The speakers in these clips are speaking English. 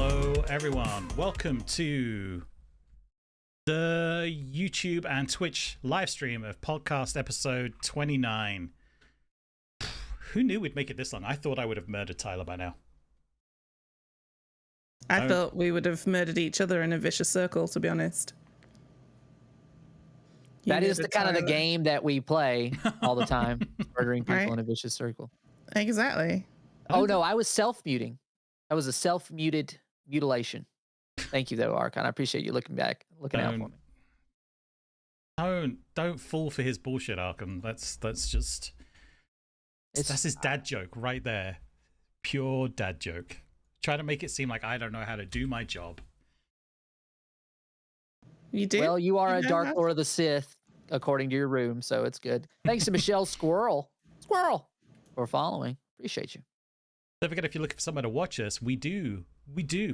Hello, everyone. Welcome to the YouTube and Twitch live stream of podcast episode 29. Who knew we'd make it this long? I thought I would have murdered Tyler by now. I thought we would have murdered each other in a vicious circle, to be honest. That is the kind of the game that we play all the time, murdering people Right. in a vicious circle. Exactly. Oh no, I was self-muting. I was a self-muted mutilation. Thank you, though, Archon. I appreciate you looking out for me. Don't fall for his bullshit, Arkham. That's his dad joke right there. Pure dad joke. Try to make it seem like I don't know how to do my job. You do? Well, you are a know Dark that? Lord of the Sith, according to your room, so it's good. Thanks to Michelle Squirrel for following. Appreciate you. Don't forget, if you're looking for somewhere to watch us, we do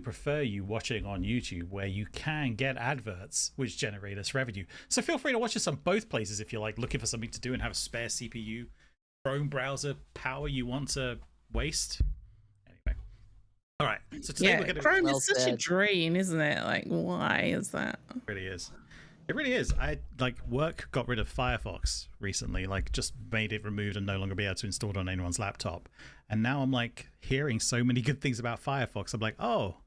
prefer you watching on YouTube, where you can get adverts which generate us revenue. So feel free to watch us on both places if you're like looking for something to do and have a spare CPU, Chrome browser power you want to waste. Anyway, all right. So today we're going to. Chrome is such a drain, isn't it? Like, why is that? It really is. It really is. I work got rid of Firefox recently, just made it removed and no longer be able to install it on anyone's laptop. And now I'm hearing so many good things about Firefox. I'm like, oh,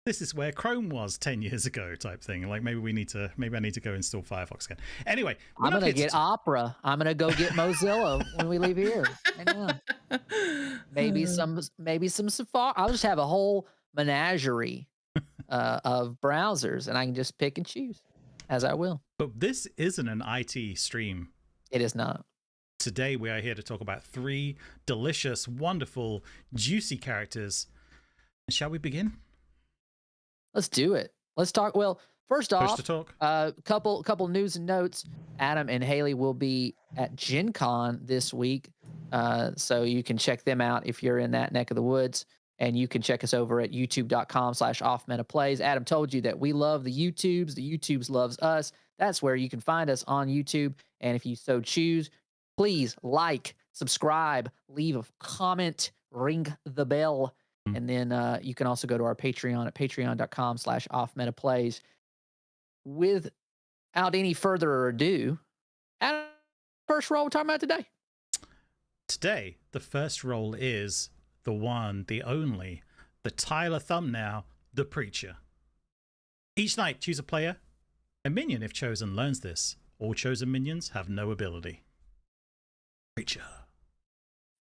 this is where Chrome was 10 years ago, type thing. Maybe I need to go install Firefox again. Anyway, I'm gonna get Opera. I'm gonna go get Mozilla when we leave here. I know. Maybe some Safari. I'll just have a whole menagerie of browsers, and I can just pick and choose as I will. But this isn't an IT stream. It is not. Today we are here to talk about 3 delicious, wonderful, juicy characters. And shall we begin? Let's do it. Let's talk. Well, first off, to talk. Couple news and notes. Adam and Hayley will be at Gen Con this week, so you can check them out if you're in that neck of the woods. And you can check us over at youtube.com/offmetaplays. Adam told you that we love the YouTubes. The YouTubes loves us. That's where you can find us on YouTube. And if you so choose, please like, subscribe, leave a comment, ring the bell. And then you can also go to our Patreon at patreon.com/offmetaplays. Without any further ado, Adam, first role we're talking about today. Today, the first role is the one, the only, the Tyler thumbnail, the Preacher. Each night, choose a player. A minion, if chosen, learns this. All chosen minions have no ability. Preacher.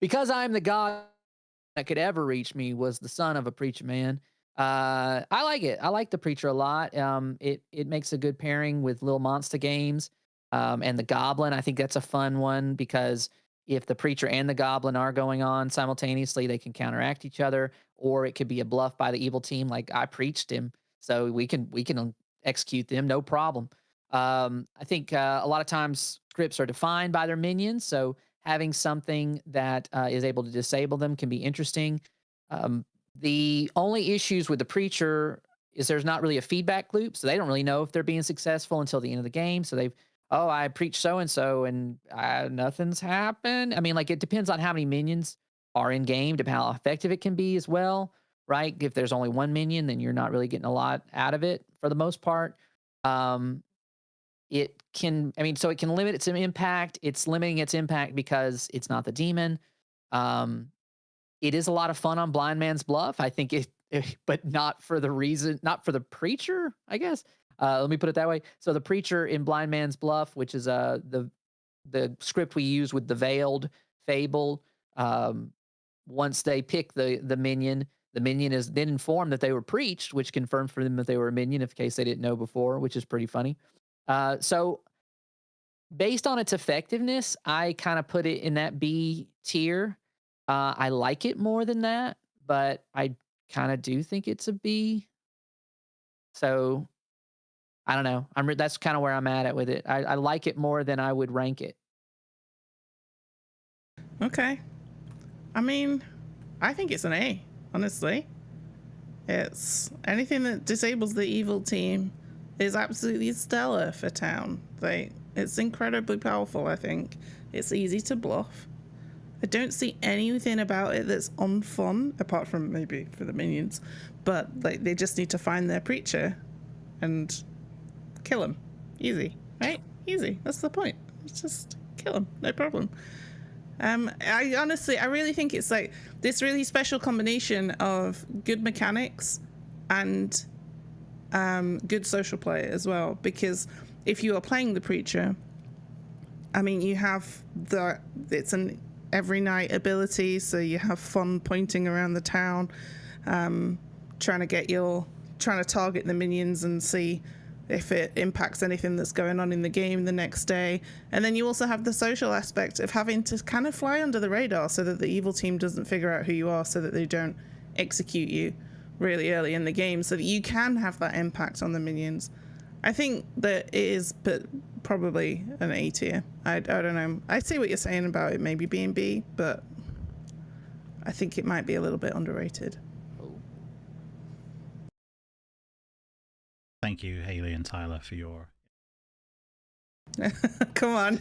Because I am the god that could ever reach me was the son of a preacher man. I like it. I like the Preacher a lot. It makes a good pairing with Lil Monster games. And the Goblin, I think that's a fun one because if the Preacher and the Goblin are going on simultaneously, they can counteract each other, or it could be a bluff by the evil team, like I preached him, so we can execute them, no problem. I think a lot of times scripts are defined by their minions, so having something that is able to disable them can be interesting. The only issues with the Preacher is there's not really a feedback loop, so they don't really know if they're being successful until the end of the game. So I preached so-and-so and nothing's happened. I mean, it depends on how many minions are in game, to how effective it can be as well, right? If there's only one minion, then you're not really getting a lot out of it for the most part. It can limit its impact. It's limiting its impact because it's not the demon. It is a lot of fun on Blind Man's Bluff. I think but not for the Preacher, I guess. Let me put it that way. So the Preacher in Blind Man's Bluff, which is the script we use with the Veiled Fable, once they pick the minion is then informed that they were preached, which confirms for them that they were a minion in case they didn't know before, which is pretty funny. So based on its effectiveness, I kind of put it in that B tier. I like it more than that, but I kind of do think it's a B. So I don't know. That's kind of where I'm at with it. I like it more than I would rank it. Okay. I mean, I think it's an A, honestly. It's anything that disables the evil team is absolutely stellar for town. It's incredibly powerful, I think. It's easy to bluff. I don't see anything about it that's unfun, apart from maybe for the minions. But like, they just need to find their preacher and kill him. Easy, right? Easy. That's the point. It's just kill him, no problem. I really think it's like this really special combination of good mechanics and good social play as well. Because if you are playing the preacher, I mean, you have it's an every night ability, so you have fun pointing around the town, trying to target the minions and see if it impacts anything that's going on in the game the next day. And then you also have the social aspect of having to kind of fly under the radar so that the evil team doesn't figure out who you are, so that they don't execute you really early in the game, so that you can have that impact on the minions. I think that it is, but probably an A tier. I don't know. I see what you're saying about it maybe being B, but I think it might be a little bit underrated. Thank you, Hayley and Tyler, for your... Come on.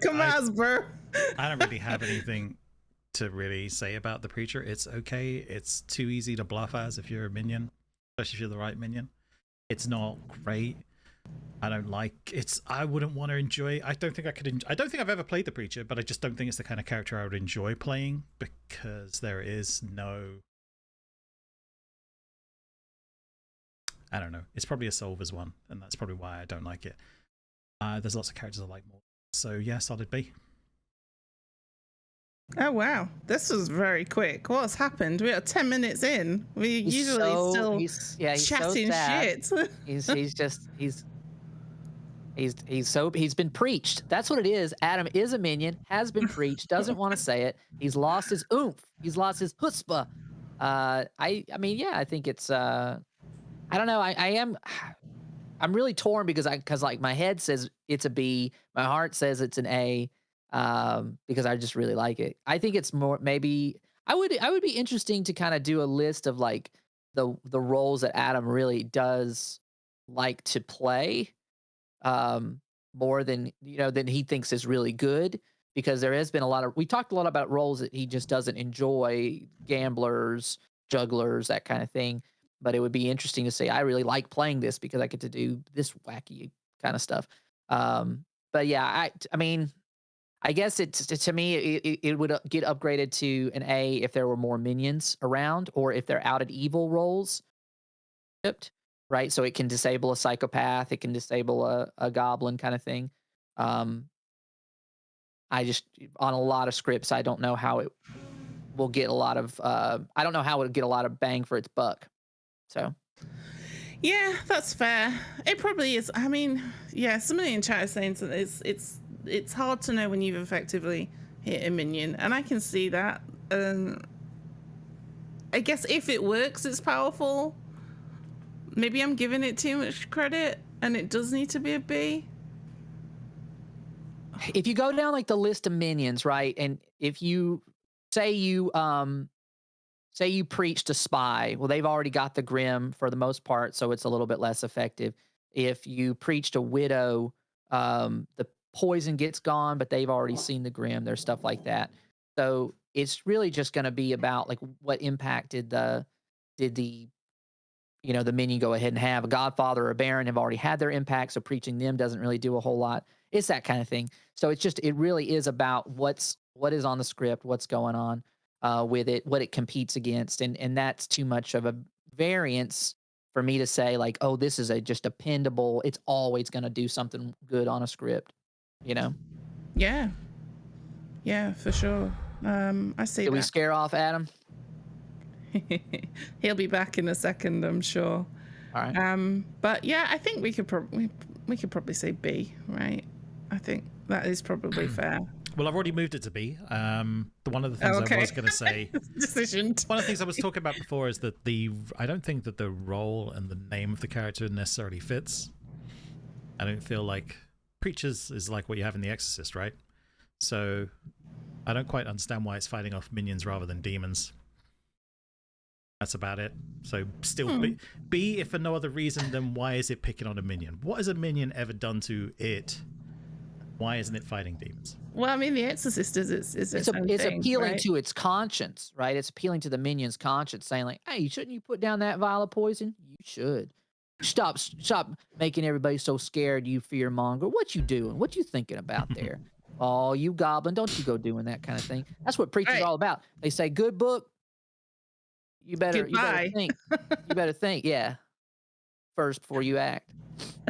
Come on, bro. I don't really have anything to really say about the preacher. It's okay. It's too easy to bluff as if you're a minion, especially if you're the right minion. It's not great. I don't like it's. I wouldn't want to enjoy. I don't think I could. I don't think I've ever played the preacher, but I just don't think it's the kind of character I would enjoy playing, because there is no... I don't know. It's probably a Solvers one, and that's probably why I don't like it. There's lots of characters I like more. So yeah, solid B. Oh wow, this was very quick. What's happened? We are 10 minutes in. We usually still chatting shit. He's been preached. That's what it is. Adam is a minion, has been preached, doesn't want to say it. He's lost his oomph. He's lost his chutzpah. I mean, yeah, I think it's I don't know. I'm really torn because like my head says it's a B, my heart says it's an A, because I just really like it. I think it's more, maybe I would be interesting to kind of do a list of like the roles that Adam really does like to play, more than than he thinks is really good, because there has been we talked a lot about roles that he just doesn't enjoy, gamblers, jugglers, that kind of thing. But it would be interesting to say, I really like playing this because I get to do this wacky kind of stuff. But yeah, I mean, I guess to me, it would get upgraded to an A if there were more minions around, or if they're out at evil roles, right? So it can disable a psychopath, it can disable a goblin kind of thing. I just, on a lot of scripts, I don't know how it will get a lot of, I don't know how it would get a lot of bang for its buck. So, yeah, that's fair. It probably is. I mean, yeah, somebody in chat is saying that it's hard to know when you've effectively hit a minion, and I can see that. I guess if it works, it's powerful. Maybe I'm giving it too much credit, and it does need to be a B. If you go down like the list of minions, right, and if you say you preached a spy, well, they've already got the Grim for the most part, so it's a little bit less effective. If you preached a widow, the poison gets gone, but they've already seen the Grim. There's stuff like that. So it's really just going to be about like what impact did the minion go ahead and have. A Godfather or a Baron have already had their impact, so preaching them doesn't really do a whole lot. It's that kind of thing. So it really is about what is on the script, what's going on with it, what it competes against, and that's too much of a variance for me to say like, oh, this is just dependable. It's always going to do something good on a script, Yeah, for sure. I see. Did we scare off Adam? He'll be back in a second, I'm sure. All right. But yeah, I think we could probably say B, right? I think that is probably fair. Well, I've already moved it to B. One of the things I was going to say, decision. One of the things I was talking about before is that I don't think that the role and the name of the character necessarily fits. I don't feel like Preachers is like what you have in The Exorcist, right? So I don't quite understand why it's fighting off minions rather than demons. That's about it. So still B, if for no other reason, then why is it picking on a minion? What has a minion ever done to it Why isn't it fighting demons? Well, I mean, The Exorcist is its own It's thing, appealing right? to its conscience, right? It's appealing to the minion's conscience, saying like, "Hey, shouldn't you put down that vial of poison? You should. Stop making everybody so scared. You fear monger. What you doing? What you thinking about there? Oh, you goblin! Don't you go doing that kind of thing. That's what preachers Right. are all about. They say, "Good book. You better Goodbye. think. You better think. Yeah, first before you act."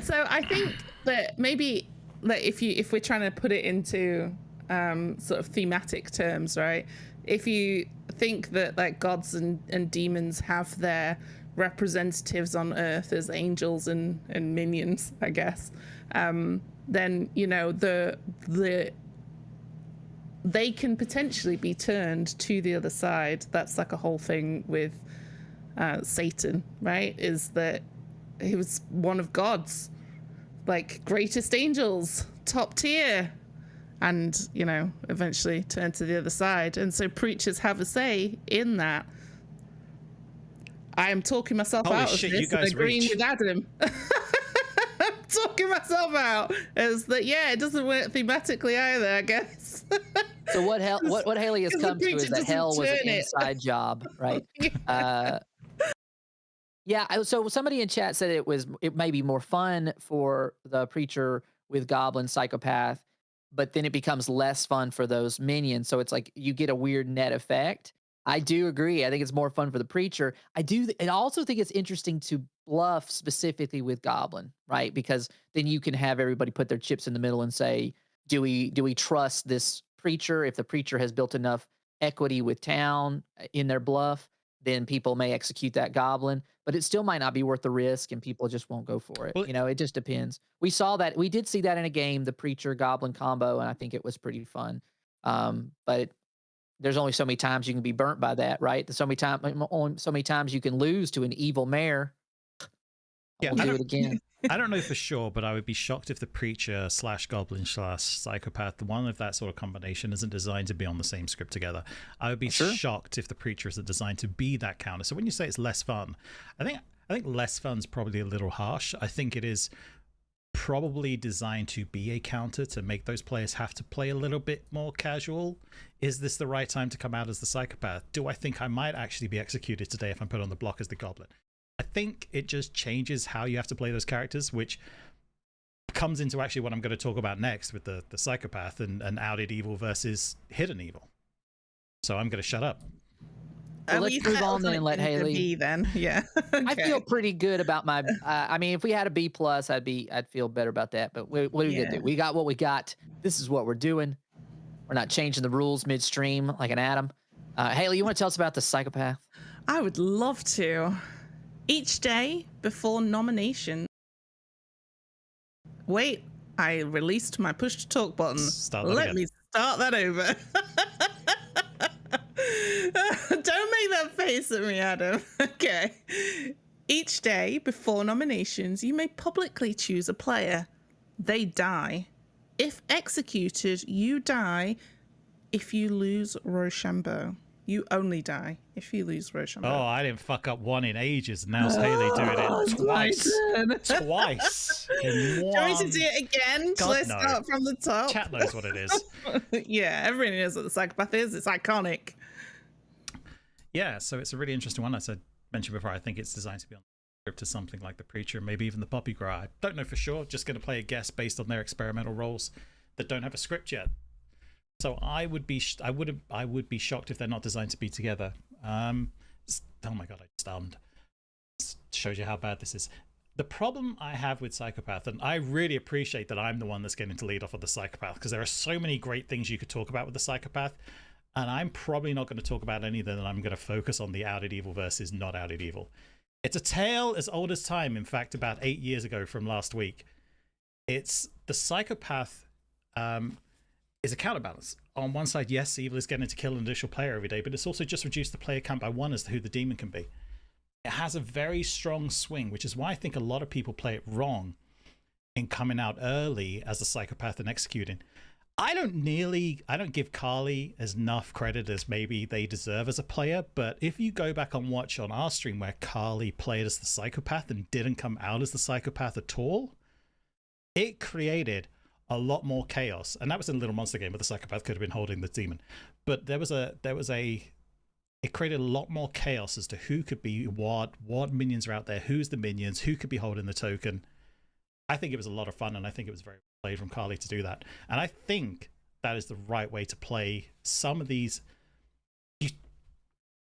So I think that maybe that if we're trying to put it into sort of thematic terms, right? If you think that like gods and demons have their representatives on Earth as angels and minions, I guess, then you know they can potentially be turned to the other side. That's like a whole thing with Satan, right? Is that he was one of God's like greatest angels, top tier, and you know eventually turned to the other side. And so preachers have a say in that. I am talking myself Holy out shit, of you this and guys agreeing reach. with Adam. I'm talking myself out as that. Yeah, it doesn't work thematically either, I guess. So what Hayley has 'Cause the come to is preacher that doesn't hell was an turn it. inside job, right? Yeah. So somebody in chat said it may be more fun for the preacher with goblin psychopath, but then it becomes less fun for those minions. So it's like you get a weird net effect. I do agree. I think it's more fun for the preacher. And I also think it's interesting to bluff specifically with goblin, right? Because then you can have everybody put their chips in the middle and say, do we trust this preacher? If the preacher has built enough equity with town in their bluff, then people may execute that goblin, but it still might not be worth the risk and people just won't go for it. Well, You know, it just depends. We did see that in a game, the preacher goblin combo, and I think it was pretty fun. But there's only so many times you can be burnt by that, right? There's only so many times you can lose to an evil mayor. Yeah, We'll do it again. I don't know for sure, but I would be shocked if the preacher / goblin / psychopath, one of that sort of combination, isn't designed to be on the same script together. I would be shocked if the preacher isn't designed to be that counter. So when you say it's less fun, I think less fun's probably a little harsh. I think it is probably designed to be a counter to make those players have to play a little bit more casual. Is this the right time to come out as the psychopath? Do I think I might actually be executed today if I'm put on the block as the goblin? I think it just changes how you have to play those characters, which comes into actually what I'm going to talk about next with the psychopath and outed evil versus hidden evil. So I'm going to shut up. Well, let's move on then and let Hayley. B then, yeah. Okay. I feel pretty good about my. I mean, if we had a B+, I'd feel better about that. But what are we gonna do? We got what we got. This is what we're doing. We're not changing the rules midstream like an atom. Hayley, you want to tell us about the psychopath? I would love to. Each day before nomination. Wait, I released my push to talk button. Let me start that over. Don't make that face at me, Adam. Okay. Each day before nominations, you may publicly choose a player. They die. If executed, you die. If you lose Rochambeau, you only die if you lose Rochambeau. Oh, I didn't fuck up one in ages. Now's Hayley doing it twice. Twice. In one. Do you want me to do it again? God, Let's start from the top. Chat knows what it is. Yeah, everybody knows what the psychopath is. It's iconic. Yeah, so it's a really interesting one. As I mentioned before, I think it's designed to be on the script to something like the Preacher, maybe even the Poppy Grower. I don't know for sure. Just going to play a guess based on their experimental roles that don't have a script yet. So I would be shocked if they're not designed to be together. Oh my god, I stunned. This shows you how bad this is. The problem I have with Psychopath, and I really appreciate that I'm the one that's getting to lead off of the Psychopath, because there are so many great things you could talk about with the Psychopath, and I'm probably not going to talk about any of them. I'm going to focus on the outed evil versus not outed evil. It's a tale as old as time. In fact, about 8 years ago from last week. It's the Psychopath. Is a counterbalance. On one side, yes, evil is getting to kill an additional player every day, but it's also just reduced the player count by 1 as to who the demon can be. It has a very strong swing, which is why I think a lot of people play it wrong in coming out early as a psychopath and executing. I don't give Carly as enough credit as maybe they deserve as a player, but if you go back and watch on our stream where Carly played as the psychopath and didn't come out as the psychopath at all, it created a lot more chaos, and that was in a little monster game where the psychopath could have been holding the demon, but it created a lot more chaos as to who could be what minions are out there, who's the minions, who could be holding the token. I think it was a lot of fun, and I think it was very well played from Carly to do that, and I think that is the right way to play some of these.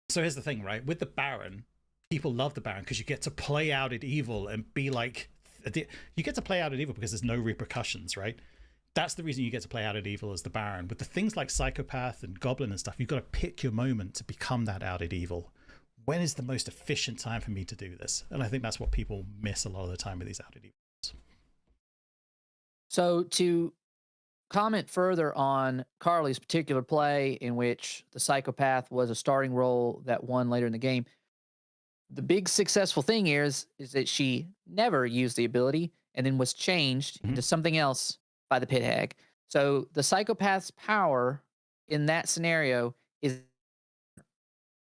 So here's the thing, right? With the Baron, people love the Baron because you get to play out at evil and be like, you get to play out at evil because there's no repercussions, right? That's the reason you get to play out at evil as the Baron. With the things like Psychopath and Goblin and stuff, you've got to pick your moment to become that out at evil. When is the most efficient time for me to do this? And I think that's what people miss a lot of the time with these out at evils. So to comment further on Carly's particular play, in which the Psychopath was a starting role that won later in the game, the big successful thing is that she never used the ability and then was changed into something else by the Pit Hag. So the Psychopath's power in that scenario is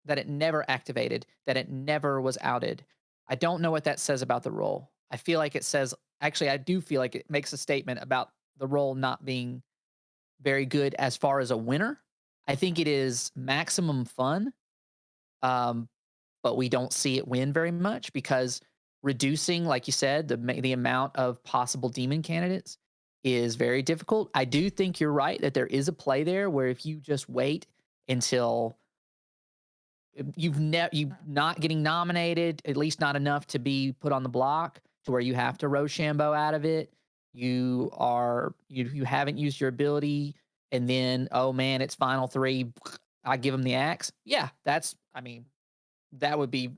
that it never activated, that it never was outed. I don't know what that says about the role. I feel like it says, actually, I do feel like it makes a statement about the role not being very good as far as a winner. I think it is maximum fun, but we don't see it win very much because reducing, like you said, the amount of possible demon candidates is very difficult. I do think you're right that there is a play there where if you just wait until you're not getting nominated, at least not enough to be put on the block to where you have to Rochambeau out of it. You haven't used your ability, and then, oh man, it's final 3. I give them the axe. Yeah, that would be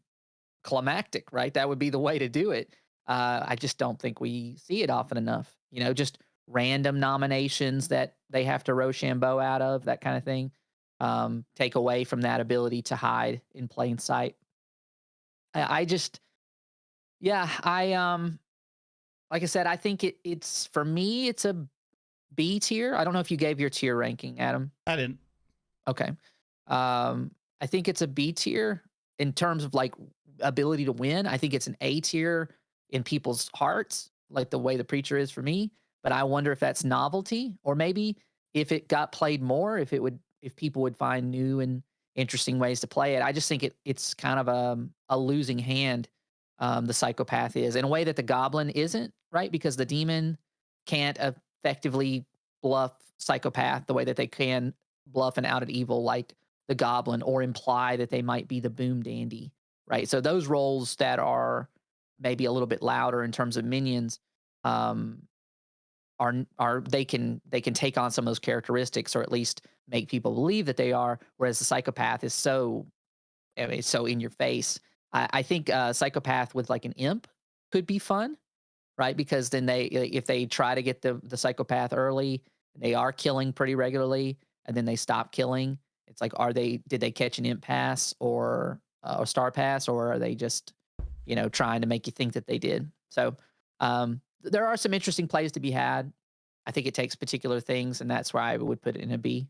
climactic, right? That would be the way to do it. I just don't think we see it often enough. Just random nominations that they have to Rochambeau out of, that kind of thing. Take away from that ability to hide in plain sight. Like I said, I think it's for me, it's a B tier. I don't know if you gave your tier ranking, Adam. I didn't. Okay. I think it's a B tier in terms of like ability to win. I think it's an A tier in people's hearts, like the way the Preacher is for me. But I wonder if that's novelty, or maybe if it got played more, if people would find new and interesting ways to play it. I just think it's kind of a losing hand. The Psychopath is in a way that the Goblin isn't, right? Because the demon can't effectively bluff Psychopath the way that they can bluff an out at evil like the Goblin, or imply that they might be the Boom Dandy, right? So those roles that are maybe a little bit louder in terms of minions they can take on some of those characteristics, or at least make people believe that they are, whereas the Psychopath is so in your face. I think Psychopath with like an imp could be fun, right? Because then if they try to get the Psychopath early, they are killing pretty regularly, and then they stop killing. It's like, did they catch an imp pass or star pass, or are they just trying to make you think that they did? So there are some interesting plays to be had. I think it takes particular things, and that's why I would put it in a B.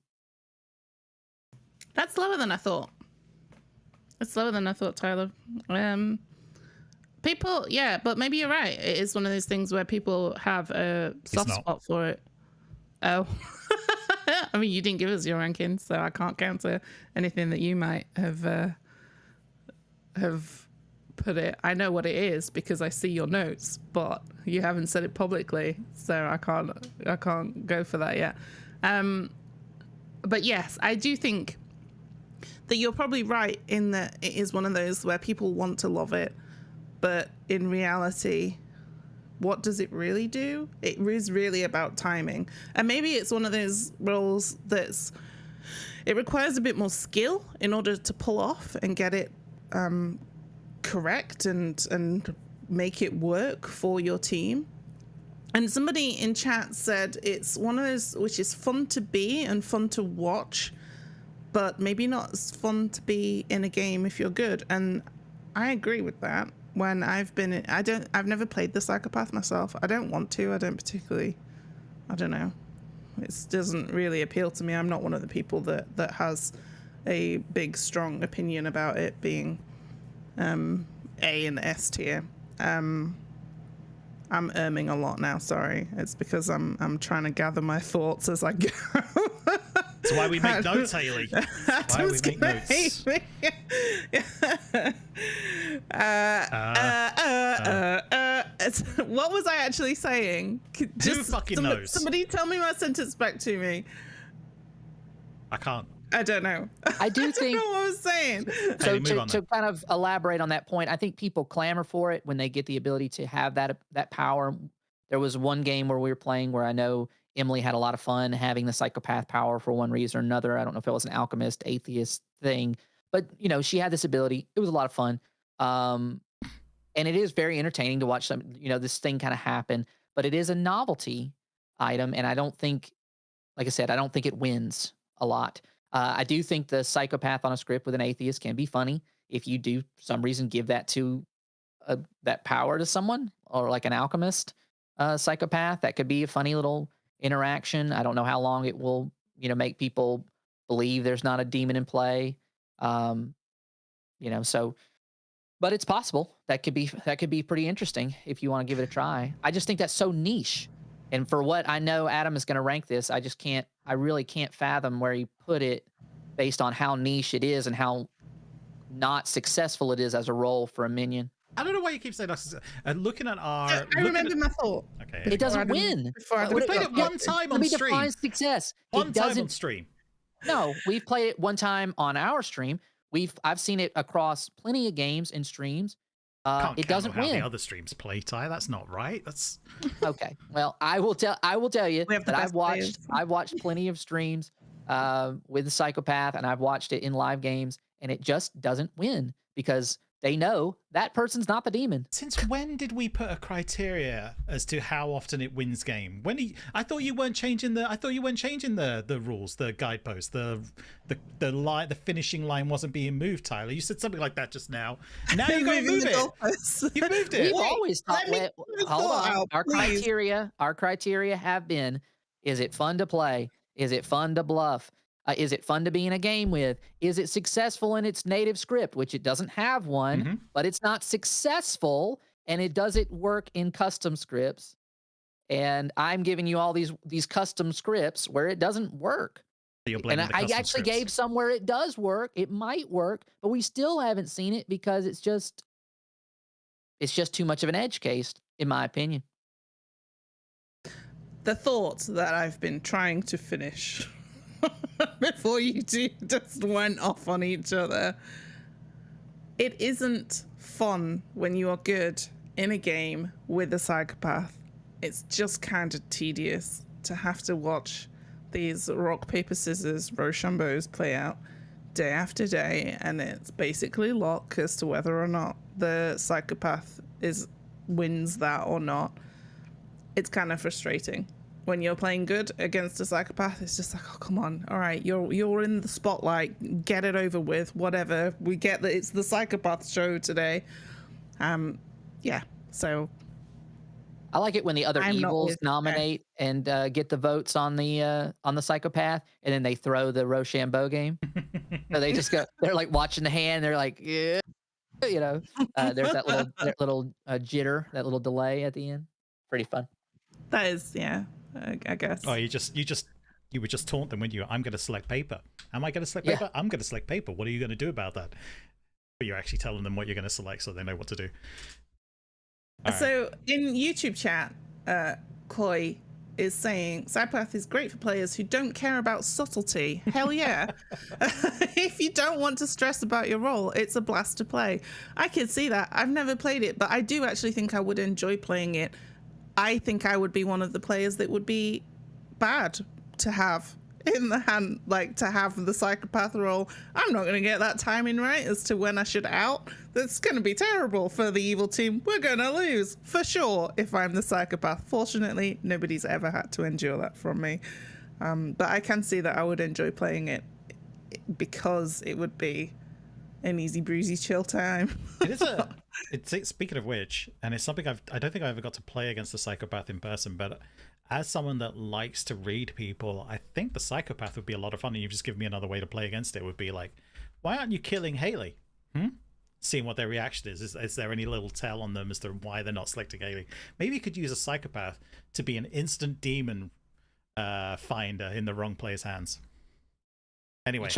That's lower than I thought. It's lower than I thought, Tyler. People, yeah, but maybe you're right. It is one of those things where people have a soft spot for it. Oh. I mean, you didn't give us your ranking, so I can't counter anything that you might have put it. I know what it is because I see your notes, but you haven't said it publicly, so I can't go for that yet. But yes, I do think that you're probably right in that it is one of those where people want to love it, but in reality, what does it really do? It is really about timing. And maybe it's one of those roles it requires a bit more skill in order to pull off and get it correct and make it work for your team. And somebody in chat said it's one of those which is fun to be and fun to watch, but maybe not as fun to be in a game if you're good. And I agree with that. When I've never played the Psychopath myself. I don't want to. I don't know. It doesn't really appeal to me. I'm not one of the people that has a big, strong opinion about it being A in the S tier. I'm a lot now. Sorry, it's because I'm trying to gather my thoughts as I go. That's why we make notes, Hayley. That's why we make notes. What was I actually saying? Who fucking knows? Somebody tell me my sentence back to me. I can't. I don't know. I do I think. don't know what I was saying. So Hayley, to kind of elaborate on that point, I think people clamor for it when they get the ability to have that power. There was one game where we were playing where I know Emily had a lot of fun having the psychopath power for one reason or another. I don't know if it was an alchemist, atheist thing, but you know, she had this ability. It was a lot of fun. And it is very entertaining to watch this thing kind of happen, but it is a novelty item. And I don't think, like I said, I don't think it wins a lot. I do think the psychopath on a script with an atheist can be funny if you do for some reason give that to that power to someone, or like an alchemist psychopath. That could be a funny little interaction. I don't know how long it will, make people believe there's not a demon in play. So, but it's possible that could be pretty interesting if you want to give it a try. I just think that's so niche. And for what I know Adam is going to rank this, I really can't fathom where he put it based on how niche it is and how not successful it is as a role for a minion. I don't know why you keep saying that. Looking at our... I remember my thought. Okay. It doesn't win. We played it one time on stream. Define success. One time on stream. No, we've played it one time on our stream. I've seen it across plenty of games and streams. It doesn't win. How the other streams play, Ty. That's not right. That's okay. Well, I will tell you that I've watched plenty of streams with the psychopath, and I've watched it in live games, and it just doesn't win because they know that person's not the demon. Since when did we put a criteria as to how often it wins game? I thought you weren't changing the rules, the guideposts, the finishing line wasn't being moved, Tyler. You said something like that just now. Now you're going to move it. You moved it. We've always thought. Hold on. Our criteria have been: is it fun to play? Is it fun to bluff? Is it fun to be in a game with? Is it successful in its native script, which it doesn't have one, but it's not successful, and does it work in custom scripts? And I'm giving you all these custom scripts where it doesn't work. And I actually gave some where it does work. It might work, but we still haven't seen it because it's just too much of an edge case, in my opinion. The thought that I've been trying to finish before you two just went off on each other. It isn't fun when you are good in a game with a psychopath. It's just kind of tedious to have to watch these rock, paper, scissors, Rochambeaus play out day after day, and it's basically lock as to whether or not the psychopath wins that or not. It's kind of frustrating. When you're playing good against a psychopath, it's just like, oh, come on. All right, you're in the spotlight. Get it over with. Whatever. We get that it's the psychopath show today. Yeah. So I like it when the other evils nominate and get the votes on the psychopath, and then they throw the Rochambeau game. So they just go. They're like watching the hand. They're like, yeah, there's that little jitter, that little delay at the end. Pretty fun. That is, yeah. I guess. Oh, you would just taunt them, wouldn't you? I'm going to select paper. Am I going to select paper? Yeah. I'm going to select paper. What are you going to do about that? But you're actually telling them what you're going to select so they know what to do. So in YouTube chat, Koi is saying Psychopath is great for players who don't care about subtlety. Hell yeah. If you don't want to stress about your role, it's a blast to play. I can see that. I've never played it, but I do actually think I would enjoy playing it. I think I would be one of the players that would be bad to have in the hand, like to have the psychopath role. I'm not going to get that timing right as to when I should out. That's going to be terrible for the evil team. We're going to lose for sure if I'm the psychopath. Fortunately, nobody's ever had to endure that from me. But I can see that I would enjoy playing it because it would be an easy breezy chill time. Speaking of which, and it's something I don't think I ever got to play against the psychopath in person, but as someone that likes to read people, I think the psychopath would be a lot of fun. And you've just given me another way to play against it. Would be like, why aren't you killing Hayley? seeing what their reaction is. Is there any little tell on them as to why they're not selecting Hayley? Maybe you could use a psychopath to be an instant demon finder in the wrong player's hands. Anyway,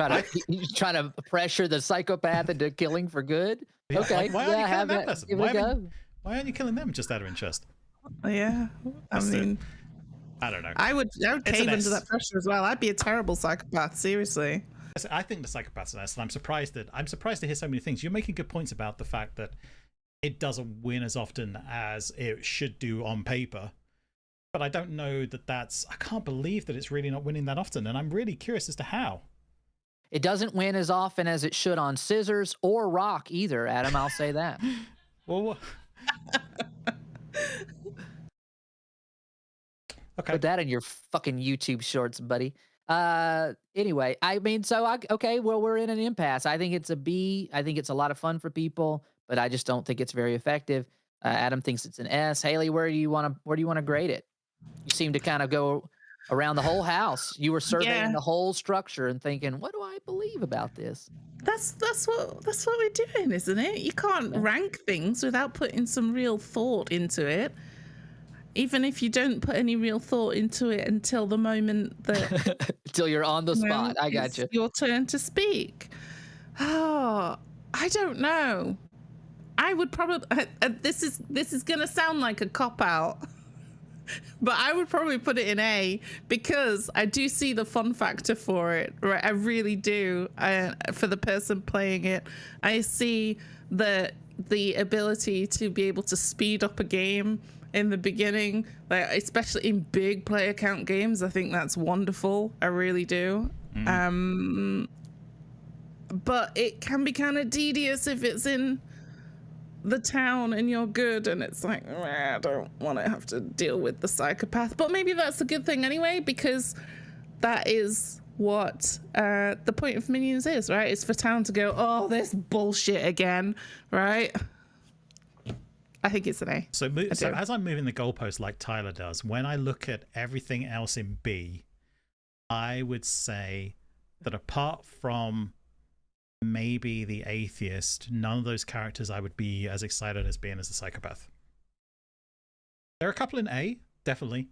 you try to pressure the psychopath into killing for good. Yeah, Okay, like, why aren't you killing that person? Give it a go. Why aren't you killing them just out of interest? Yeah, I mean, I don't know. I would cave under that pressure as well. I'd be a terrible psychopath, seriously. I think the psychopath's an S, and I'm surprised to hear so many things. You're making good points about the fact that it doesn't win as often as it should do on paper. But I don't know I can't believe that it's really not winning that often, and I'm really curious as to how. It doesn't win as often as it should on scissors or rock either, Adam. I'll say that. Well, okay. Put that in your fucking YouTube shorts, buddy. Anyway, I mean, well, we're in an impasse. I think it's a B. I think it's a lot of fun for people, but I just don't think it's very effective. Adam thinks it's an S. Hayley, where do you want to grade it? You seem to kind of go around the whole house. You were surveying the whole structure and thinking, what do I believe about this? That's what we're doing, isn't it? You can't rank things without putting some real thought into it. Even if you don't put any real thought into it until the moment that until you're on the spot. I got you. Your turn to speak. Oh, I don't know. I would probably this is gonna sound like a cop out. But I would probably put it in A because I do see the fun factor for it, right? I really do. For the person playing it, I see the ability to be able to speed up a game in the beginning, like especially in big player count games. I think that's wonderful. I really do. But it can be kind of tedious if it's in the town and you're good and it's like, I don't want to have to deal with the psychopath. But maybe that's a good thing anyway, because that is what the point of Minions is, right? It's for town to go, oh, this bullshit again, right? I think it's an A. So as I'm moving the goalpost like Tyler does, when I look at everything else in B, I would say that apart from maybe the atheist, none of those characters I would be as excited as being as the psychopath. There are a couple in A, definitely.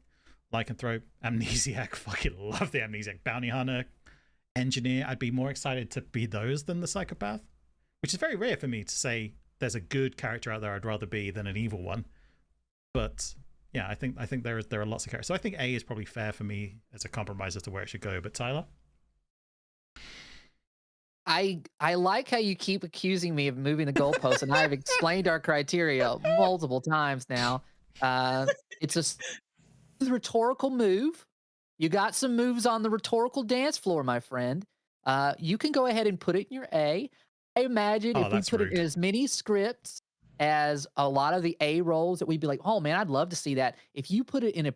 Lycanthrope, Amnesiac, fucking love the Amnesiac. Bounty Hunter, Engineer, I'd be more excited to be those than the psychopath, which is very rare for me to say there's a good character out there I'd rather be than an evil one. But yeah, I think there are lots of characters. So I think A is probably fair for me as a compromise as to where it should go. But Tyler? I like how you keep accusing me of moving the goalposts, and I've explained our criteria multiple times now. It's a rhetorical move. You got some moves on the rhetorical dance floor, my friend. You can go ahead and put it in your A. I imagine if we put it in as many scripts as a lot of the A roles that we'd be like, oh man, I'd love to see that. If you put it in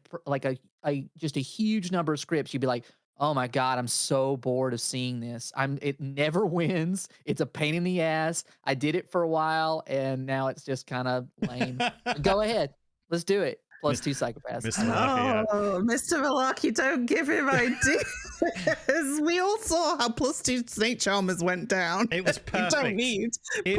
just a huge number of scripts, you'd be like, oh my God, I'm so bored of seeing this. It never wins. It's a pain in the ass. I did it for a while and now it's just kind of lame. Go ahead. Let's do it. +2 psychopaths. Mr. Malaki, oh, Mr. Malaki, don't give him ideas. We all saw how +2 snake charmers went down. It was perfect. You don't need +2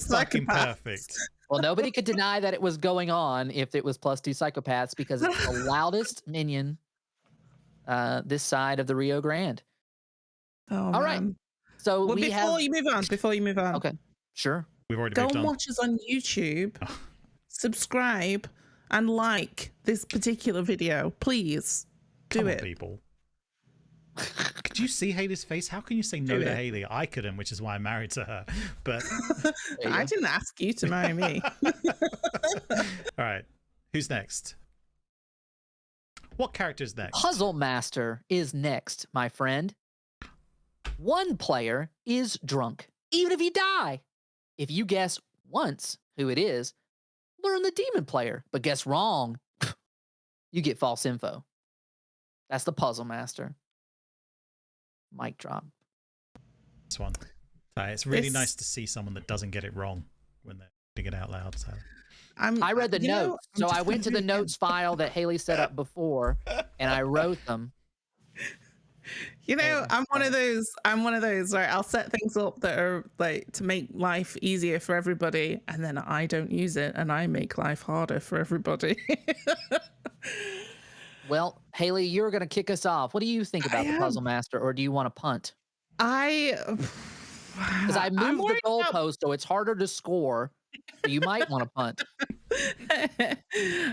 fucking psychopaths. Perfect. Well, nobody could deny that it was going on if it was +2 psychopaths because it's the loudest minion this side of the Rio Grande. Oh, all right. So before you move on. Okay, sure. We've already go moved and on. watch us on YouTube. Subscribe and like this particular video, please. Come Do on, it, people. Could you see Hayley's face? How can you say no to Hayley? I couldn't, which is why I'm married to her. But I didn't ask you to marry me. All right, who's next? What character's next? Puzzlemaster is next, my friend. One player is drunk, even if you die. If you guess once who it is, learn the demon player, but guess wrong, you get false info. That's the Puzzlemaster. Mic drop. This one. It's really nice to see someone that doesn't get it wrong when they're reading it out loud. So. I read the notes, so I went to the notes file that Hayley set up before, and I wrote them. You know, I'm one of those. Right? I'll set things up that are like to make life easier for everybody, and then I don't use it, and I make life harder for everybody. Well, Hayley, you're going to kick us off. What do you think about the Puzzle Master, or do you want to punt? Because I moved the goalpost, so it's harder to score. So you might want to punt.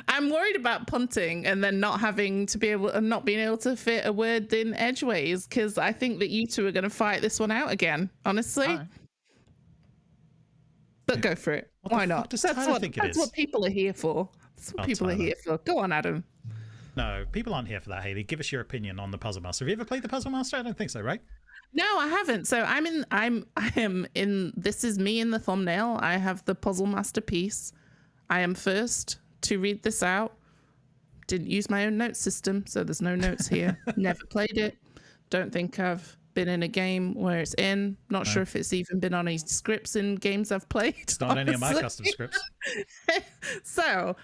I'm worried about punting and then not being able to fit a word in edgeways, because I think that you two are going to fight this one out again. Honestly, right. But go for it. Why not? That's what people are here for. That's what people are here for. Go on, Adam. No, people aren't here for that, Hayley. Give us your opinion on the Puzzlemaster. Have you ever played the Puzzlemaster? I don't think so, right? No, I haven't. So I am in. This is me in the thumbnail. I have the Puzzlemaster piece. I am first to read this out. Didn't use my own note system, so there's no notes here. Never played it. Don't think I've been in a game where it's in. Not sure if it's even been on any scripts in games I've played. It's not any of my custom scripts. So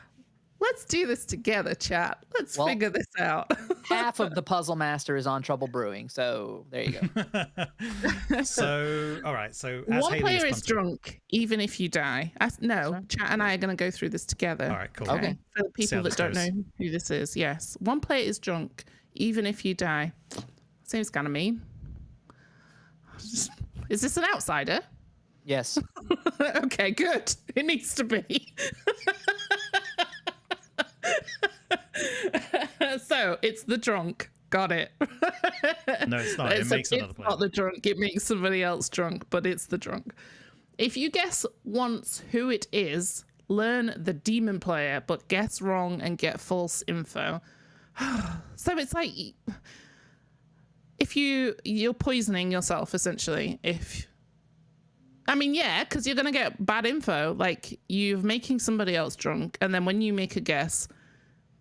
let's do this together, chat. Let's figure this out. Half of the Puzzlemaster is on Trouble Brewing, so there you go. So, all right. So, as one player is drunk, even if you die. Chat and I are going to go through this together. All right, cool. Okay. For the people that don't know who this is, yes. One player is drunk, even if you die. Seems kind of mean. Is this an outsider? Yes. Okay, good. It needs to be. So it's the drunk. Got it. No, it's not. It makes another player. It's not the drunk. It makes somebody else drunk, but it's the drunk. If you guess once who it is, learn the demon player, but guess wrong and get false info. So it's like if you're poisoning yourself essentially. Because you're gonna get bad info. Like you're making somebody else drunk, and then when you make a guess,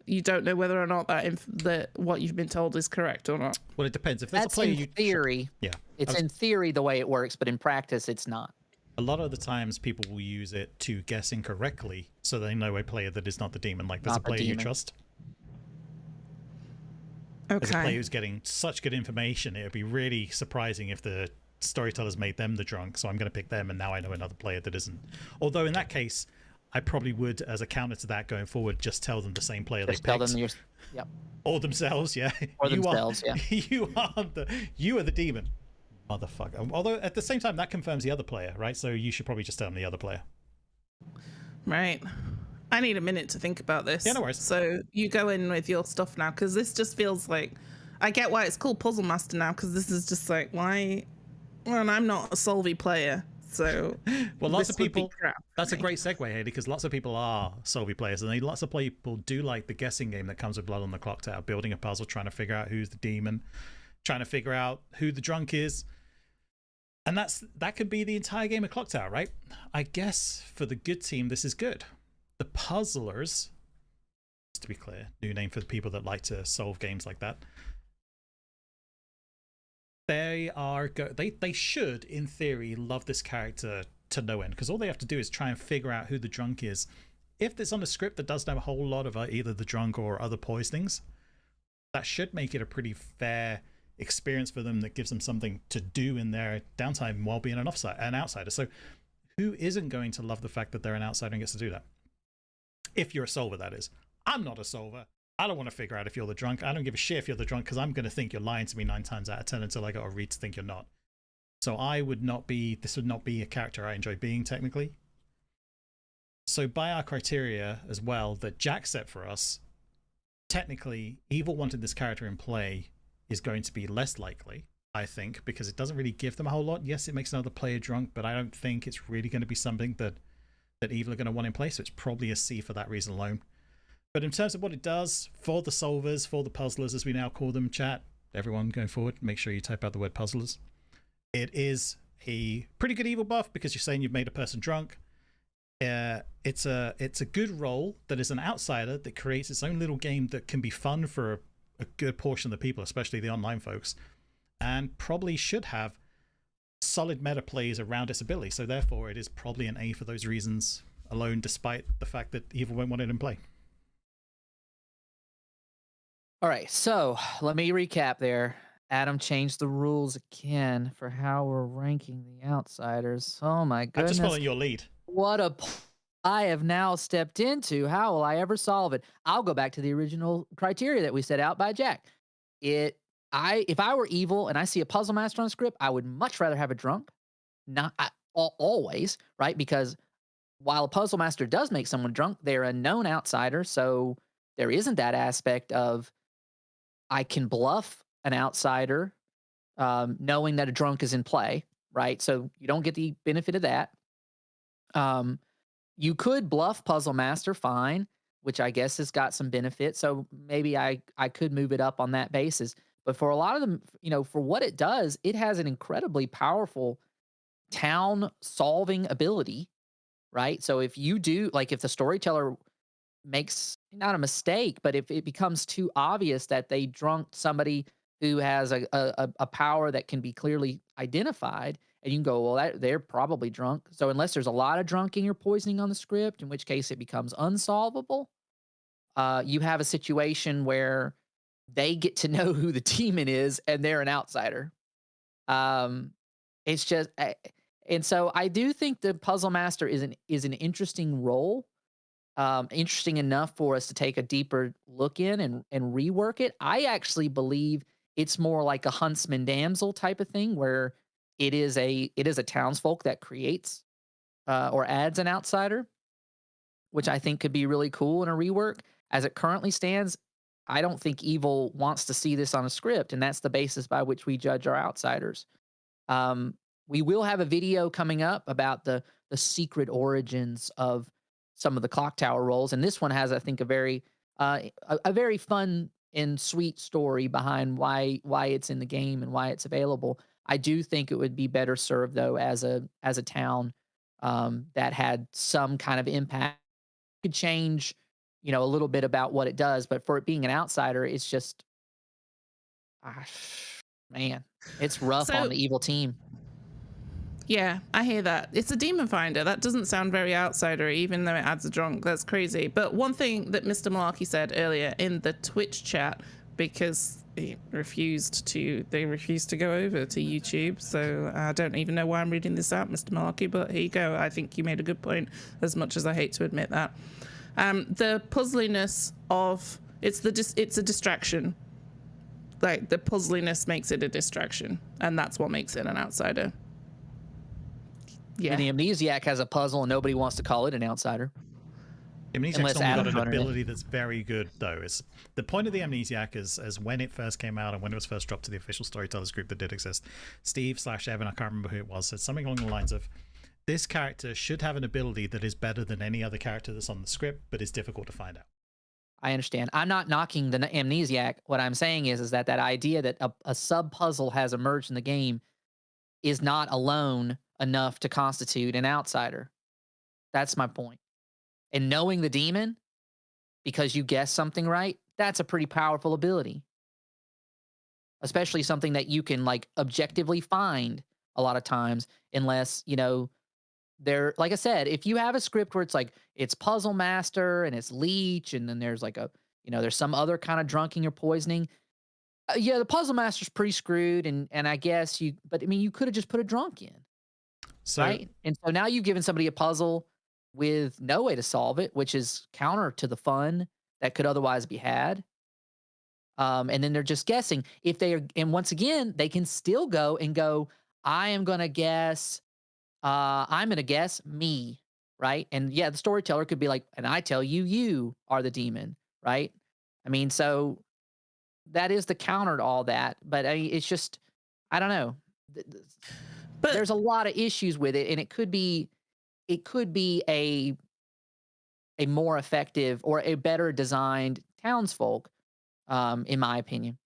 you don't know whether or not that what you've been told is correct or not. Well, it depends. If there's a player in theory, it's in theory the way it works, but in practice, it's not. A lot of the times, people will use it to guess incorrectly, so they know a player that is not the demon. Like there's a player you trust. Okay. There's a player who's getting such good information. It would be really surprising if the storytellers made them the drunk. So I'm going to pick them, and now I know another player that isn't. Although in that case, I probably would, as a counter to that going forward, just tell them the same player they picked. Tell them yep. Or themselves, yeah. Or themselves, yeah. You are the demon, motherfucker. Although at the same time, that confirms the other player, right? So you should probably just tell them the other player. Right. I need a minute to think about this. Yeah, no worries. So you go in with your stuff now, because this just feels like I get why it's called Puzzlemaster now, because this is just like why. Well, I'm not a Solvay player. So, well, lots of people. That's a great segue, Hayley, because lots of people are Solvay players, and lots of people do like the guessing game that comes with Blood on the Clocktower, building a puzzle, trying to figure out who's the demon, trying to figure out who the drunk is, and that could be the entire game of Clocktower, right? I guess for the good team, this is good. The Puzzlers, just to be clear, new name for the people that like to solve games like that. They should, in theory, love this character to no end, because all they have to do is try and figure out who the drunk is. If it's on a script that doesn't have a whole lot of either the drunk or other poisonings, that should make it a pretty fair experience for them that gives them something to do in their downtime while being an outsider. So who isn't going to love the fact that they're an outsider and gets to do that? If you're a solver, that is. I'm not a solver. I don't want to figure out if you're the drunk. I don't give a shit if you're the drunk, because I'm going to think you're lying to me 9 times out of 10 until I got a read to think you're not. So this would not be a character I enjoy being, technically. So by our criteria as well that Jack set for us, technically, Evil wanted this character in play is going to be less likely, I think, because it doesn't really give them a whole lot. Yes, it makes another player drunk, but I don't think it's really going to be something that Evil are going to want in play, so it's probably a C for that reason alone. But in terms of what it does for the solvers, for the puzzlers, as we now call them, chat, everyone going forward, make sure you type out the word puzzlers. It is a pretty good Evil buff because you're saying you've made a person drunk. It's a good role that is an outsider that creates its own little game that can be fun for a good portion of the people, especially the online folks, and probably should have solid meta plays around its ability. So therefore, it is probably an A for those reasons alone, despite the fact that Evil won't want it in play. All right, so let me recap there. Adam changed the rules again for how we're ranking the outsiders. Oh my I'm goodness. just following your lead. What a I have now stepped into. How will I ever solve it? I'll go back to the original criteria that we set out by Jack. If I were evil and I see a puzzle master on the script, I would much rather have a drunk. Not always, right? Because while a puzzle master does make someone drunk, they're a known outsider, so there isn't that aspect of I can bluff an outsider, knowing that a drunk is in play, right? So you don't get the benefit of that. You could bluff Puzzle Master, fine, which I guess has got some benefit. So maybe I could move it up on that basis. But for a lot of them, for what it does, it has an incredibly powerful town solving ability, right? So if you do, like, if the storyteller makes not a mistake, but if it becomes too obvious that they drunk somebody who has a power that can be clearly identified, and you can go, well, they're probably drunk. So unless there's a lot of drunking or poisoning on the script, in which case it becomes unsolvable, you have a situation where they get to know who the demon is and they're an outsider. It's just, and so I do think the Puzzle Master is an interesting role, interesting enough for us to take a deeper look in and rework it. I actually believe it's more like a huntsman damsel type of thing, where it is a townsfolk that creates or adds an outsider, which I think could be really cool in a rework. As it currently stands, I don't think Evil wants to see this on a script, and that's the basis by which we judge our outsiders. We will have a video coming up about the secret origins of some of the Clocktower roles, and this one has, I think, a very fun and sweet story behind why it's in the game and why it's available. I do think it would be better served, though, as a town that had some kind of impact. It could change, a little bit about what it does, but for it being an outsider, it's just, man, it's rough on the Evil team. Yeah, I hear that. It's a demon finder. That doesn't sound very outsider, even though it adds a drunk. That's crazy. But one thing that Mr. Malarkey said earlier in the Twitch chat, because they refused to go over to YouTube, so I don't even know why I'm reading this out, Mr. Malarkey, but here you go. I think you made a good point, as much as I hate to admit that. The puzzliness of it's a distraction. Like, the puzzliness makes it a distraction, and that's what makes it an outsider. Yeah. And the Amnesiac has a puzzle, and nobody wants to call it an outsider. Amnesiac's only got an ability that's very good, though. It's the point of the Amnesiac as when it first came out and when it was first dropped to the official storytellers group that did exist. Steve/Evan, I can't remember who it was, said something along the lines of, this character should have an ability that is better than any other character that's on the script, but is difficult to find out. I understand. I'm not knocking the Amnesiac. What I'm saying is that idea that a sub puzzle has emerged in the game is not alone enough to constitute an outsider. That's my point. And knowing the demon, because you guessed something right, that's a pretty powerful ability. Especially something that you can, like, objectively find a lot of times, unless, there, like I said, if you have a script where it's like, it's Puzzle Master and it's Leech, and then there's like there's some other kind of drunking or poisoning. Yeah, the Puzzle Master's pretty screwed, and I guess you could have just put a drunk in. So, right? And so now you've given somebody a puzzle with no way to solve it, which is counter to the fun that could otherwise be had. And then they're just guessing. And once again, they can still go, I'm going to guess me, right? And yeah, the storyteller could be like, and I tell you, you are the demon, right? So that is the counter to all that. But it's just, I don't know. But there's a lot of issues with it, and it could be a more effective or a better designed townsfolk, in my opinion.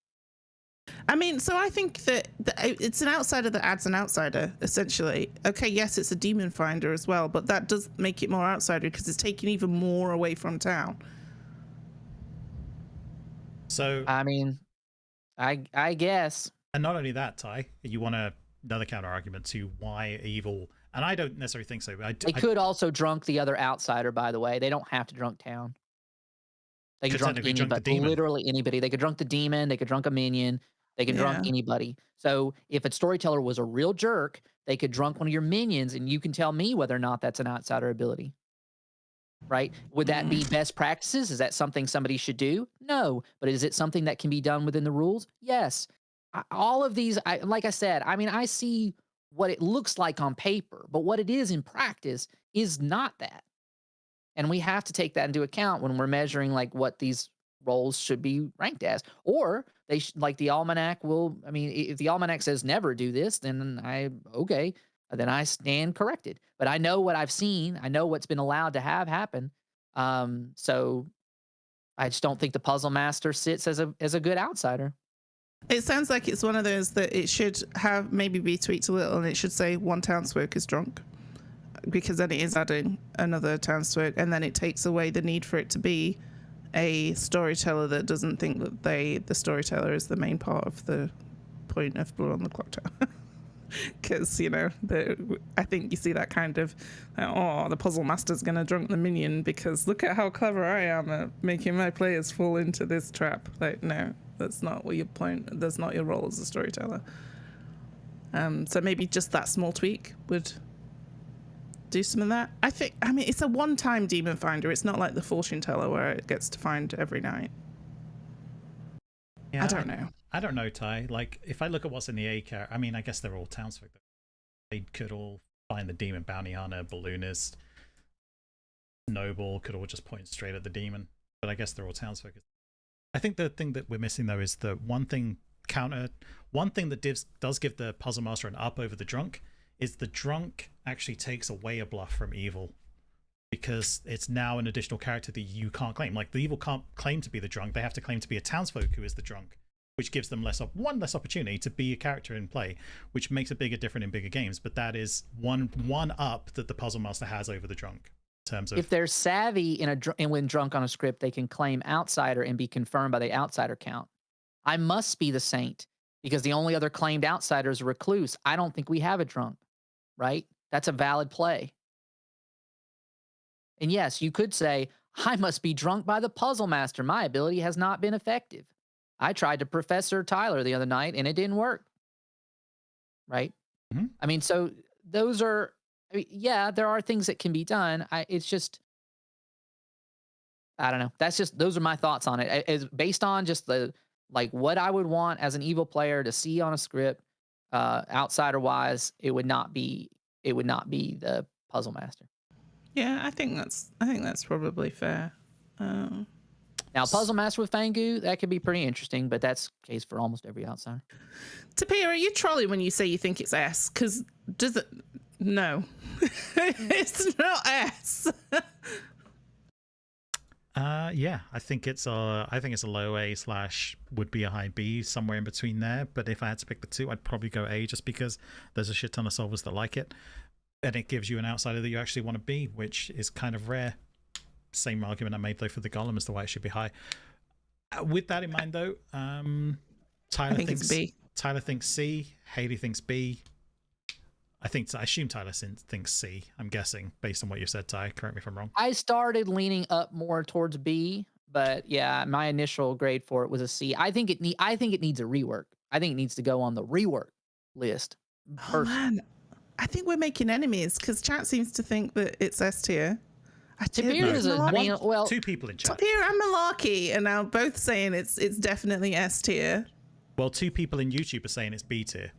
So I think that it's an outsider that adds an outsider, essentially. Okay, yes, it's a demon finder as well, but that does make it more outsider because it's taking even more away from town. So I guess. And not only that, Ty, you want another counter argument to why Evil, and I don't necessarily think so. They could also drunk the other outsider, by the way. They don't have to drunk town. They could drunk anybody, literally anybody. They could drunk the demon. They could drunk a minion. They can drunk Yeah. anybody. So if a storyteller was a real jerk, they could drunk one of your minions, and you can tell me whether or not that's an outsider ability. Right? Would that be best practices? Is that something somebody should do? No. But is it something that can be done within the rules? Yes. All of these, like I said, I mean, I see what it looks like on paper, but what it is in practice is not that. And we have to take that into account when we're measuring like what these roles should be ranked as. Or like the almanac will, I mean, if the almanac says never do this, then okay, then I stand corrected. But I know what I've seen. I know what's been allowed to have happen. So I just don't think the puzzle master sits as a good outsider. It sounds like it's one of those that it should have maybe be tweaked a little, and it should say one townsfolk is drunk, because then it is adding another townsfolk, and then it takes away the need for it to be a storyteller that doesn't think that the storyteller is the main part of the point of Blood on the Clocktower. Because, you know, I think you see that kind of, oh, the puzzle master's going to drunk the minion because look at how clever I am at making my players fall into this trap. Like, no, that's not what your point, that's not your role as a storyteller. So maybe just that small tweak would do some of that. I mean, it's a one-time demon finder. It's not like the fortune teller where it gets to find every night. Yeah, I don't know. I don't know, Ty. Like, if I look at what's in the A character, I mean, I guess they're all townsfolk. They could all find the demon bounty hunter, balloonist, noble, could all just point straight at the demon. But I guess they're all townsfolk. I think the thing that we're missing, though, is the one thing that does give the puzzle master an up over the drunk is the drunk actually takes away a bluff from evil, because it's now an additional character that you can't claim. Like, the evil can't claim to be the drunk. They have to claim to be a townsfolk who is the drunk, which gives them one less opportunity to be a character in play, which makes a bigger difference in bigger games. But that is one up that the puzzle master has over the drunk. In terms of, if they're savvy and when drunk on a script, they can claim outsider and be confirmed by the outsider count. I must be the saint because the only other claimed outsider is a recluse. I don't think we have a drunk, right? That's a valid play. And yes, you could say, I must be drunk by the puzzle master. My ability has not been effective. I tried to Professor Tyler the other night and it didn't work. Right? Mm-hmm. I mean, so those are, yeah, there are things that can be done. It's just, I don't know. Those are my thoughts on it. It's based on just what I would want as an evil player to see on a script, outsider wise, it would not be the puzzle master. Yeah, I think that's probably fair. Now, Puzzle Master with Fangu, that could be pretty interesting, but that's the case for almost every outsider. Tapir, are you trolling when you say you think it's S? Because does it? No, it's not S. Yeah, I think it's a low A / would be a high B, somewhere in between there. But if I had to pick the two, I'd probably go A, just because there's a shit ton of solvers that like it, and it gives you an outsider that you actually want to be, which is kind of rare. Same argument I made though for the Golem as to why it should be high. With that in mind, though, Tyler thinks B. Tyler thinks C. Hayley thinks B. I assume Tyler thinks C. I'm guessing based on what you said, Ty. Correct me if I'm wrong. I started leaning up more towards B, but yeah, my initial grade for it was a C. I think it needs a rework. I think it needs to go on the rework list. Oh man, I think we're making enemies because chat seems to think that it's S tier. Two people in chat. Tapir and Malarkey are now both saying it's definitely S tier. Well, 2 people in YouTube are saying it's B tier.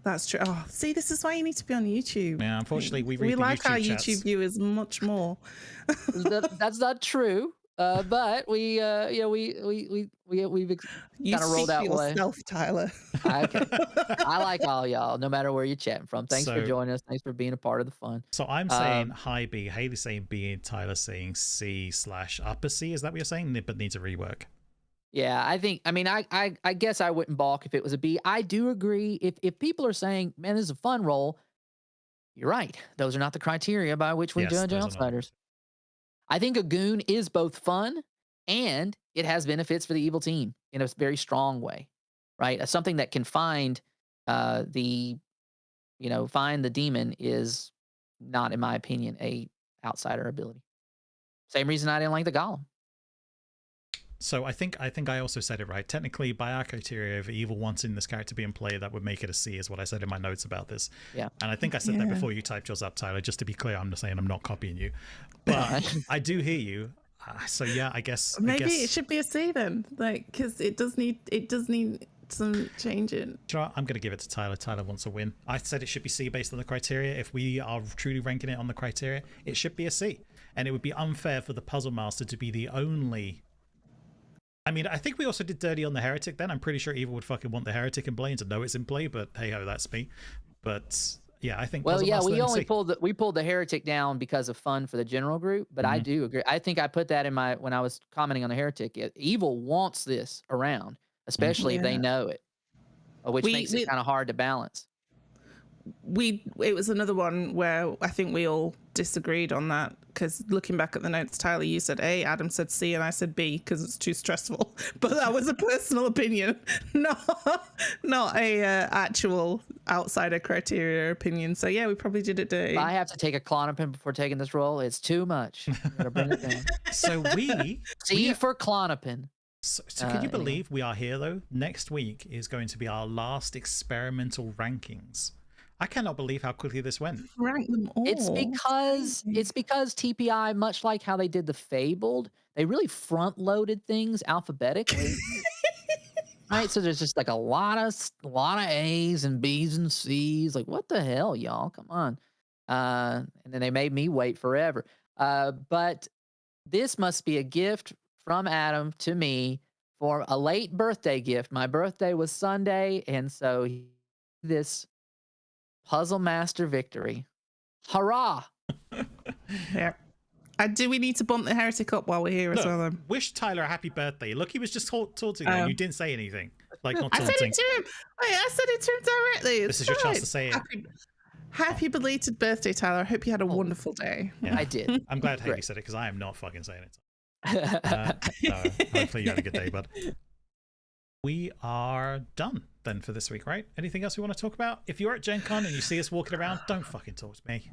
That's true. Oh, see, this is why you need to be on YouTube. Yeah, unfortunately, we like YouTube our chats. YouTube viewers much more. That's not true. But we've kind of rolled out way. Yourself, Tyler. Okay. I like all y'all, no matter where you're chatting from. Thanks for joining us. Thanks for being a part of the fun. So I'm saying high B, Hayley saying B, and Tyler saying C / upper C. Is that what you're saying? But needs a rework. Yeah, I guess I wouldn't balk if it was a B. I do agree. If people are saying, man, this is a fun role, you're right. Those are not the criteria by which we judge outsiders. I think a goon is both fun and it has benefits for the evil team in a very strong way, right? Something that can find the demon is not, in my opinion, a outsider ability. Same reason I didn't like the Golem. So I think I also said it right. Technically, by our criteria of evil wanting this character to be in play, that would make it a C, is what I said in my notes about this. Yeah. And I think I said that before you typed yours up, Tyler. Just to be clear, I'm just saying I'm not copying you, but I do hear you. So yeah, I guess maybe it should be a C then, like, because it does need some changing. Do you know what? I'm going to give it to Tyler. Tyler wants a win. I said it should be C based on the criteria. If we are truly ranking it on the criteria, it should be a C. And it would be unfair for the Puzzlemaster to be the only. I mean, I think we also did dirty on the Heretic then. I'm pretty sure Evil would fucking want the Heretic in play and to know it's in play, but hey ho, that's me. But yeah, I think. Well, yeah, Puzzlemaster we only C. pulled the Heretic down because of fun for the general group, but I do agree. I think I put that in when I was commenting on the Heretic. Evil wants this around, especially if they know it, which makes it kind of hard to balance. It was another one where I think we all disagreed on that, because looking back at the notes, Tyler, you said A, Adam said C, and I said B because it's too stressful. But that was a personal opinion, not a actual outsider criteria opinion. So yeah, we probably did it dirty. If I have to take a Klonopin before taking this role, it's too much. Gotta bring it down. So C for Klonopin. So can you believe we are here though? Next week is going to be our last experimental rankings. I cannot believe how quickly this went. Rank them all. It's because TPI, much like how they did the Fabled, they really front loaded things alphabetically. Right, so there's just like a lot of A's and B's and C's. Like, what the hell, y'all? Come on. And then they made me wait forever. But this must be a gift from Adam to me for a late birthday gift. My birthday was Sunday, and so this Puzzlemaster victory. Hurrah! Yeah. Do we need to bump the Heretic up while we're here as well? Then? Wish Tyler a happy birthday. Look, he was just taunting you. You didn't say anything. Like, not taunting. I said it to him. I said it to him directly. This is your chance to say it. Happy belated birthday, Tyler. I hope you had a wonderful day. Yeah. I did. I'm glad Hayley said it, because I am not fucking saying it. Hopefully you had a good day, bud. We are done then for this week, right? Anything else we want to talk about? If you're at Gen Con and you see us walking around, don't fucking talk to me.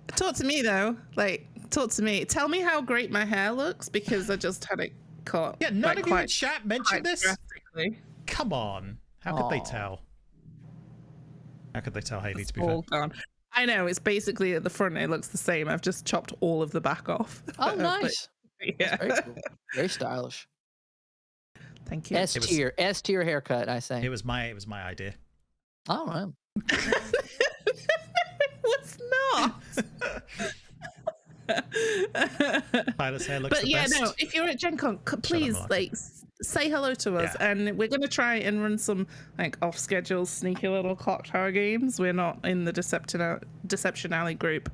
Talk to me though. Like, talk to me. Tell me how great my hair looks, because I just had it cut. Yeah, none of you in chat mentioned this. Drastically. Come on. How could they tell? How could they tell, Hayley, to be fair? All gone. I know, it's basically at the front, it looks the same. I've just chopped all of the back off. Oh, nice. Yeah. Very cool. Very stylish. Thank you. S tier haircut, I say. It was my idea. All right. What's not? Tyler's hair looks but yeah, no, if you're at Gen Con, please say hello to us, and we're going to try and run some like off schedule sneaky little Clocktower games. We're not in the Deception Alley group,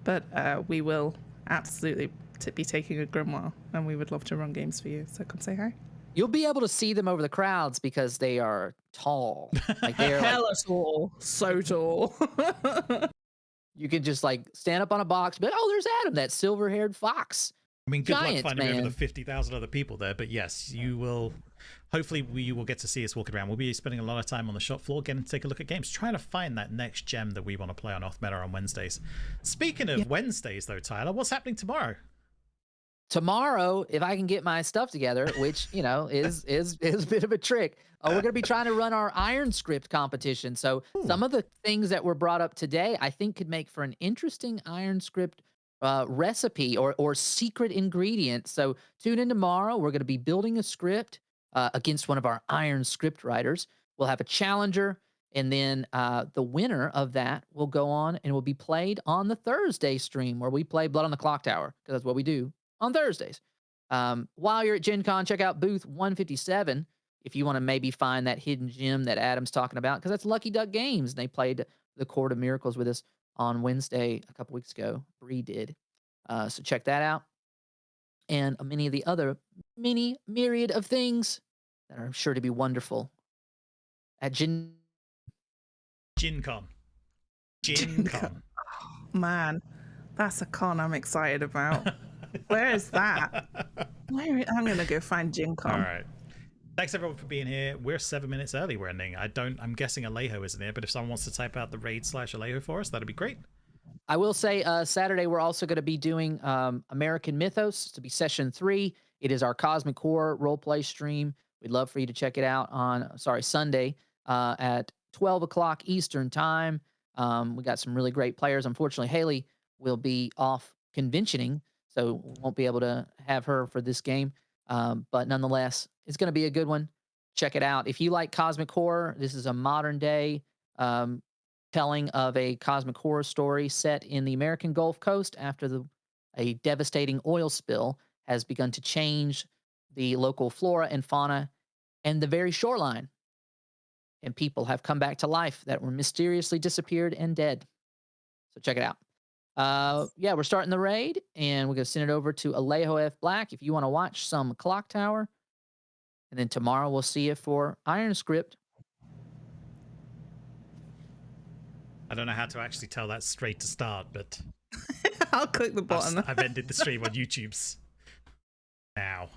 but we will absolutely be taking a grimoire, and we would love to run games for you, so come say hi. You'll be able to see them over the crowds because they are tall. Like they're hella tall, so tall. You can just like stand up on a box, but there's Adam, that silver-haired fox. I mean, good luck finding over the 50,000 other people there, but yes, you will. Hopefully, you will get to see us walking around. We'll be spending a lot of time on the shop floor, getting to take a look at games, trying to find that next gem that we want to play on Off Meta on Wednesdays. Speaking of Wednesdays, though, Tyler, what's happening tomorrow? Tomorrow, if I can get my stuff together, which is a bit of a trick, we're going to be trying to run our Iron Script competition. So some of the things that were brought up today, I think, could make for an interesting Iron Script recipe or secret ingredient. So tune in tomorrow. We're going to be building a script against one of our Iron Script writers. We'll have a challenger, and then the winner of that will go on and will be played on the Thursday stream where we play Blood on the Clocktower, because that's what we do on Thursdays. While you're at Gen Con, check out booth 157 if you want to maybe find that hidden gem that Adam's talking about, because that's Lucky Duck Games, and they played the Court of Miracles with us on Wednesday a couple weeks ago. Bree did. So check that out. And many of the other myriad of things that are sure to be wonderful at Gen Con. Gen Con. Oh, man, that's a con I'm excited about. Where is that? I'm going to go find Gen Con. All right. Thanks everyone for being here. We're 7 minutes early. We're ending. I'm guessing Alejo isn't here, but if someone wants to type out the raid/Alejo for us, that'd be great. I will say Saturday we're also going to be doing American Mythos to be session 3. It is our Cosmic Horror roleplay stream. We'd love for you to check it out on Sunday at 12 o'clock Eastern time. We got some really great players. Unfortunately, Hayley will be off conventioning, so we won't be able to have her for this game. But nonetheless, it's going to be a good one. Check it out. If you like cosmic horror, this is a modern day telling of a cosmic horror story set in the American Gulf Coast after a devastating oil spill has begun to change the local flora and fauna and the very shoreline. And people have come back to life that were mysteriously disappeared and dead. So check it out. Yeah, we're starting the raid, and we're going to send it over to Alejo F. Black if you want to watch some Clocktower. And then tomorrow we'll see you for Iron Script. I don't know how to actually tell that straight to start, but I'll click the button. I've ended the stream on YouTube's now.